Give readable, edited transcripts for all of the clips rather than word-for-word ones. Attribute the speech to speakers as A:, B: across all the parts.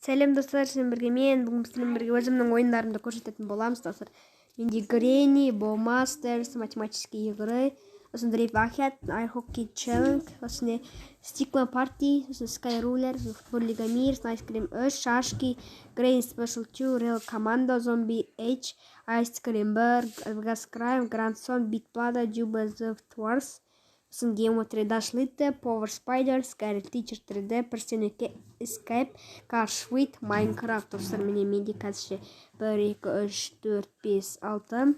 A: Сәлем достар, сіздермен бірге мен бүгін сіздермен бірге өзімнің ойындарымды көрсететін боламыз достар. Менде Гренни, Bowmasters, математические игры, сосын Дрейф Ахят, Айхоккей Челлендж, сосын Стикла Парти, сосын Скайрулер, Футбол Лига Мир, Ice Cream 3, Шашки, Грейн Special 2, Real Команда, Зомби H, Ice Cream 1, Gas Crime, Грандсон, Бит Плада, Juba The Wars, сосын Геймо 3D Шлитте, Power Spider, Scary Teacher 3D, Persona Escape, Carshwit, Minecraft достар, менде қазірше 1, 2, 3, 4, 5, 6,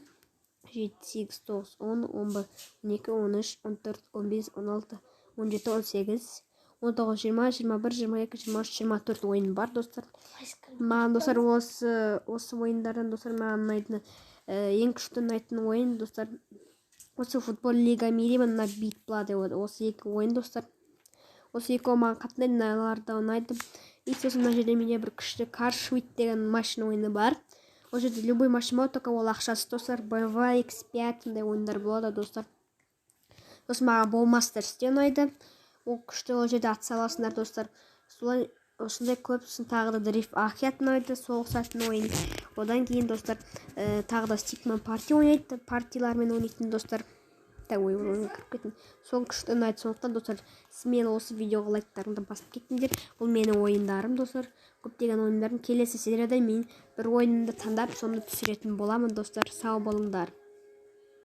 A: 7, 8, 9, 10, 11, 12, 13, 14, 15, 16, 17, 18, 19, 20, 21, 22, 23, 24 ойын бар достар. Маған достар осы ойындардан достар маған ұнайтын ең күшті ұнайтын ойын достар. Осы футбол лига мири мына бит плады осы екі ойын достар. Осы екі ойын маған қатты ұнайды, ұнайды. И сосын мына жерде менде бір күшті Carshwit деген машина ойыны бар. Ол жерде любой машина только ол ақшасы достар. БВ, X5 мындай ойындар болады достар. Сосын маған Bowmasters те ұнайды. Ол күшті, ол жерде атсаласыңдар достар. Солай осындай көп. Сосын тағы да Дрейф Ахят ұнайды, соғысатын ойын. Одан кейін достар тағы да Stickman Party ойнайды, партиялармен ойнайтын достар. Сол күшті ұнайды. Сондықтан достар, смело осы видеоға лайктарыңды басып кеттіңдер. Бұл менің ойындарым достар. Көптеген ойындарым. Келесі серияда мен бір ойынды таңдап, соны түсіретін боламын достар. Сау болыңдар.